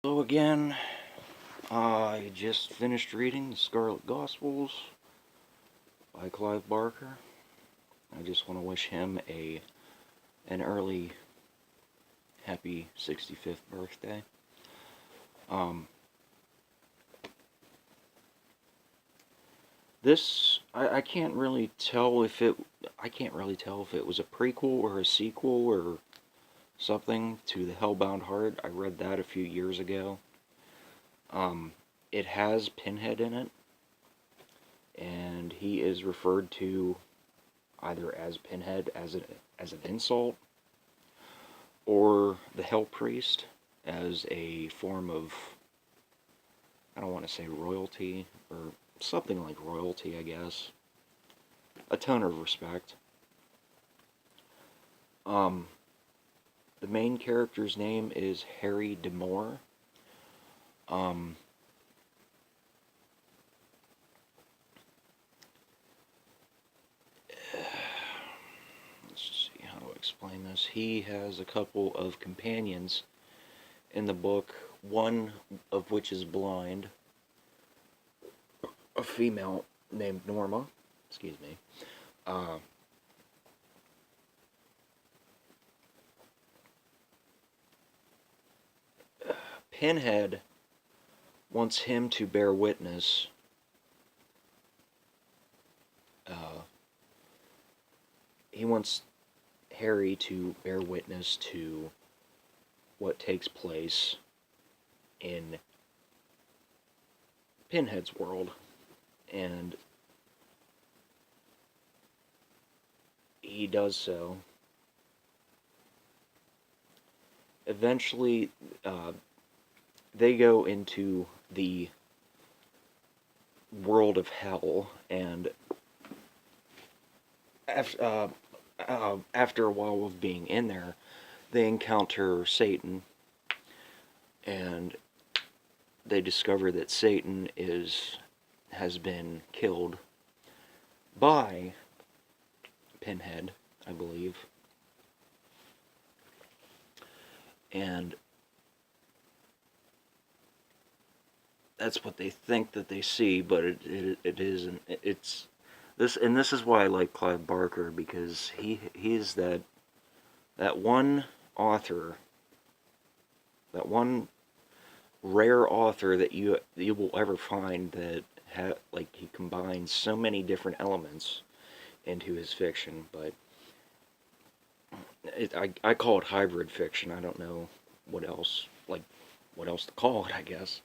Hello again. I just finished reading the Scarlet Gospels by Clive Barker. I just want to wish him an early happy 65th birthday. This I can't really tell if it was a prequel or a sequel or something to the Hellbound Heart. I read that a few years ago. It has Pinhead in it, and he is referred to either as Pinhead as an insult, or the Hell Priest as a form of, I don't want to say royalty, or something like royalty, I guess. A tone of respect. The main character's name is Harry D'Amour. Let's see how to explain this. He has a couple of companions in the book, one of which is blind, a female named Norma. Excuse me. Pinhead wants him to bear witness. He wants Harry to bear witness to what takes place in Pinhead's world, and he does so. Eventually, they go into the world of hell, and after a while of being in there, they encounter Satan, and they discover that Satan has been killed by Pinhead, I believe. And that's what they think that they see, but it isn't. It's this, and this is why I like Clive Barker, because he's that one author, that one rare author that you will ever find that he combines so many different elements into his fiction. But I call it hybrid fiction. I don't know what else to call it, I guess.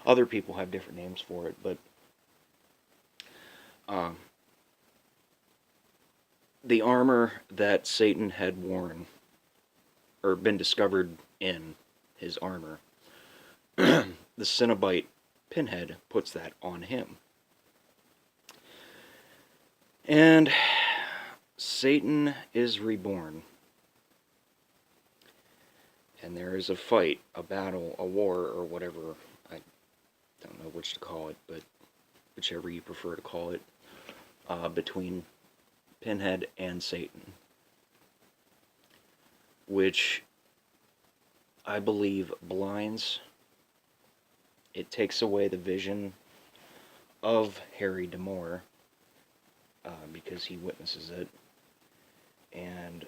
Other people have different names for it, but the armor that Satan had worn, or been discovered in his armor, the Cenobite Pinhead puts that on him. And Satan is reborn. And there is a fight, a battle, a war, or whatever. I don't know which to call it, but whichever you prefer to call it, between Pinhead and Satan, which I believe blinds. It takes away the vision of Harry D'Amour, because he witnesses it, and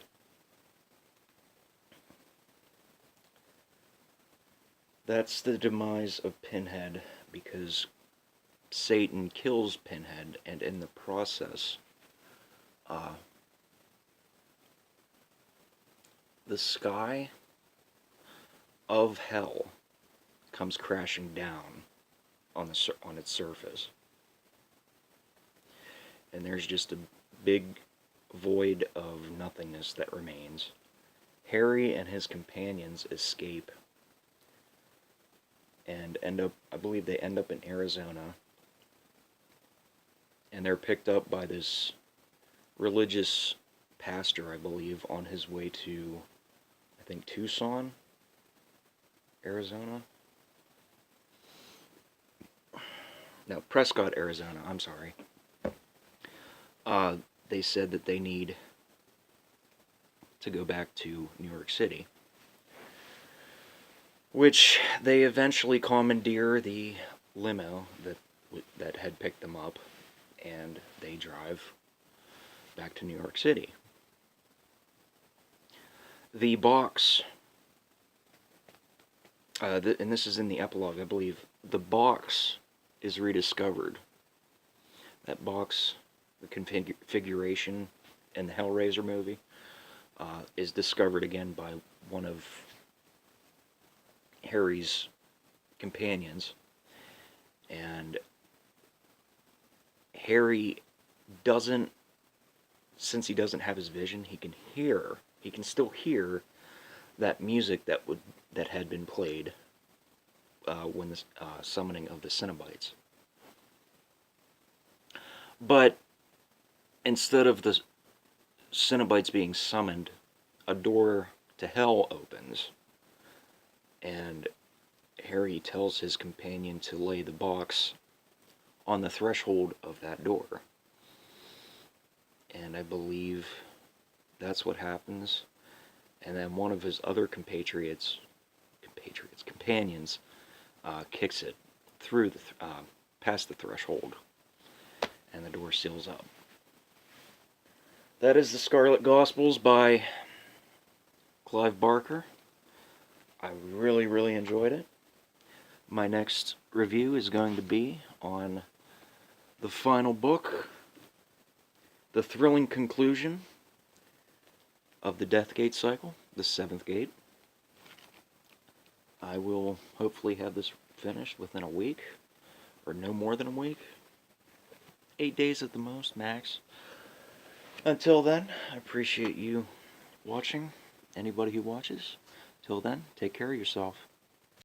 that's the demise of Pinhead, because Satan kills Pinhead, and in the process, the sky of hell comes crashing down on its surface, and there's just a big void of nothingness that remains. Harry and his companions escape and I believe they end up in Arizona, and they're picked up by this religious pastor, I believe, on his way to, I think, Tucson, Arizona. No, Prescott, Arizona, I'm sorry. They said that they need to go back to New York City. which they eventually commandeer the limo that had picked them up, and they drive back to New York City. The box, and this is in the epilogue, I believe, the box is rediscovered. That box, the configuration in the Hellraiser movie, is discovered again by one of Harry's companions, and Harry doesn't, since he doesn't have his vision, he can still hear that music that had been played when the summoning of the Cenobites. But instead of the Cenobites being summoned, a door to hell opens, and Harry tells his companion to lay the box on the threshold of that door. And I believe that's what happens. And then one of his other companions, kicks it through past the threshold, and the door seals up. That is the Scarlet Gospels by Clive Barker. I really, really enjoyed it. My next review is going to be on the final book, the thrilling conclusion of the Death Gate cycle, the 7th gate. I will hopefully have this finished within a week, or no more than a week. 8 days at the most, max. Until then, I appreciate you watching, anybody who watches. Till then, take care of yourself.